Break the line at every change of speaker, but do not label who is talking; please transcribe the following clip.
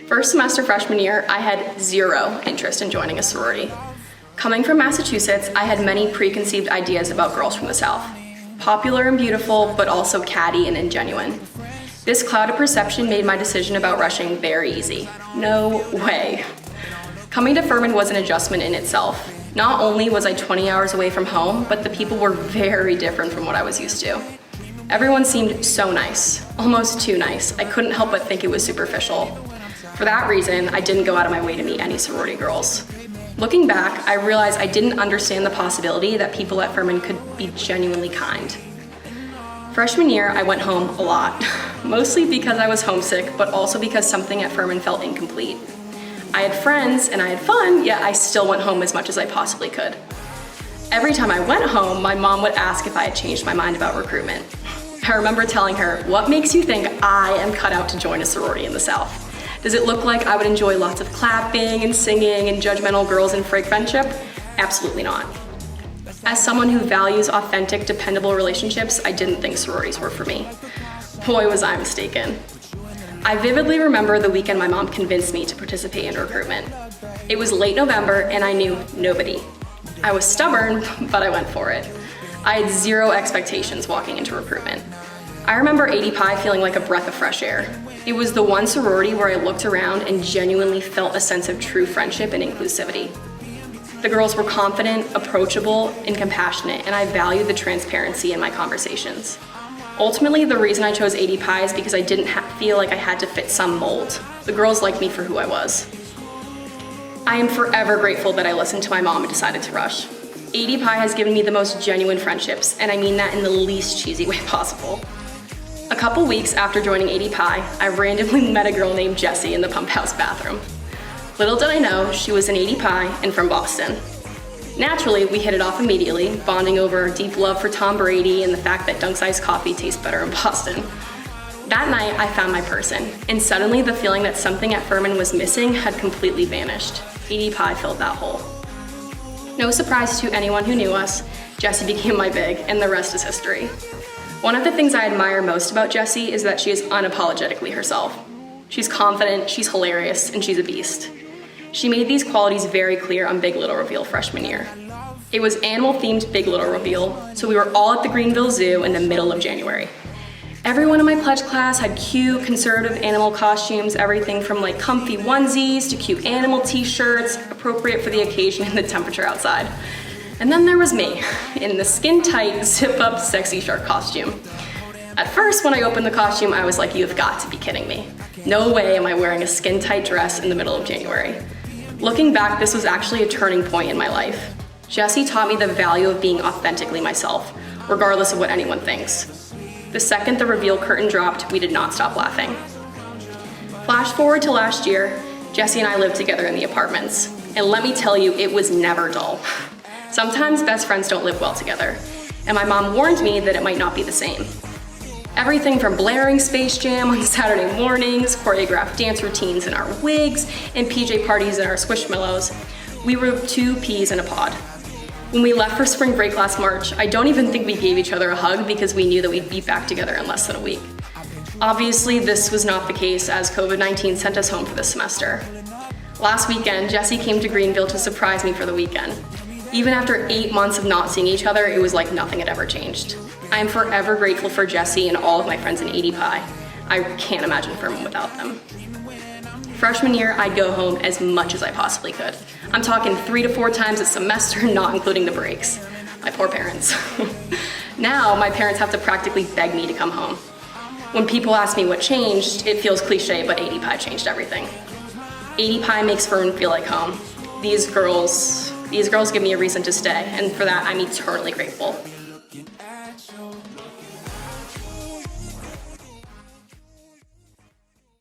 First semester freshman year, I had zero interest in joining a sorority. Coming from Massachusetts, I had many preconceived ideas about girls from the South. Popular and beautiful, but also catty and ingenuine. This clouded perception made my decision about rushing very easy. No way. Coming to Furman was an adjustment in itself. Not only was I 20 hours away from home, but the people were very different from what I was used to. Everyone seemed so nice, almost too nice. I couldn't help but think it was superficial. For that reason, I didn't go out of my way to meet any sorority girls. Looking back, I realized I didn't understand the possibility that people at Furman could be genuinely kind. Freshman year, I went home a lot, mostly because I was homesick, but also because something at Furman felt incomplete. I had friends and I had fun, yet I still went home as much as I possibly could. Every time I went home, my mom would ask if I had changed my mind about recruitment. I remember telling her, "What makes you think I am cut out to join a sorority in the South? Does it look like I would enjoy lots of clapping and singing and judgmental girls and fake friendship? Absolutely not." As someone who values authentic, dependable relationships, I didn't think sororities were for me. Boy, was I mistaken. I vividly remember the weekend my mom convinced me to participate in recruitment. It was late November and I knew nobody. I was stubborn, but I went for it. I had zero expectations walking into recruitment. I remember ADPi feeling like a breath of fresh air. It was the one sorority where I looked around and genuinely felt a sense of true friendship and inclusivity. The girls were confident, approachable, and compassionate, and I valued the transparency in my conversations. Ultimately, the reason I chose ADPi is because I didn't feel like I had to fit some mold. The girls liked me for who I was. I am forever grateful that I listened to my mom and decided to rush. ADPi has given me the most genuine friendships, and I mean that in the least cheesy way possible. A couple weeks after joining ADPi, I randomly met a girl named Jessie in the pump house bathroom. Little did I know, she was an ADPi and from Boston. Naturally, we hit it off immediately, bonding over our deep love for Tom Brady and the fact that Dunk's iced coffee tastes better in Boston. That night, I found my person, and suddenly the feeling that something at Furman was missing had completely vanished. ADPi filled that hole. No surprise to anyone who knew us, Jessie became my big, and the rest is history. One of the things I admire most about Jessie is that she is unapologetically herself. She's confident, she's hilarious, and she's a beast. She made these qualities very clear on Big Little Reveal freshman year. It was animal-themed Big Little Reveal, so we were all at the Greenville Zoo in the middle of January. Everyone in my pledge class had cute, conservative animal costumes, everything from like comfy onesies to cute animal t-shirts, appropriate for the occasion and the temperature outside. And then there was me, in the skin-tight, zip-up, sexy shark costume. At first, when I opened the costume, I was like, "You've got to be kidding me. No way am I wearing a skin-tight dress in the middle of January." Looking back, this was actually a turning point in my life. Jessie taught me the value of being authentically myself, regardless of what anyone thinks. The second the reveal curtain dropped, we did not stop laughing. Flash forward to last year, Jessie and I lived together in the apartments, and let me tell you, it was never dull. Sometimes best friends don't live well together, and my mom warned me that it might not be the same. Everything from blaring Space Jam on Saturday mornings, choreographed dance routines in our wigs, and PJ parties in our Squishmallows. We were two peas in a pod. When we left for spring break last March, I don't even think we gave each other a hug because we knew that we'd be back together in less than a week. Obviously, this was not the case as COVID-19 sent us home for the semester. Last weekend, Jessie came to Greenville to surprise me for the weekend. Even after 8 months of not seeing each other, it was like nothing had ever changed. I am forever grateful for Jessie and all of my friends in ADPi. I can't imagine Furman without them. Freshman year, I'd go home as much as I possibly could. I'm talking 3 to 4 times a semester, not including the breaks. My poor parents. Now, my parents have to practically beg me to come home. When people ask me what changed, it feels cliche, but ADPi changed everything. ADPi makes Furman feel like home. These girls give me a reason to stay, and for that, I'm eternally grateful.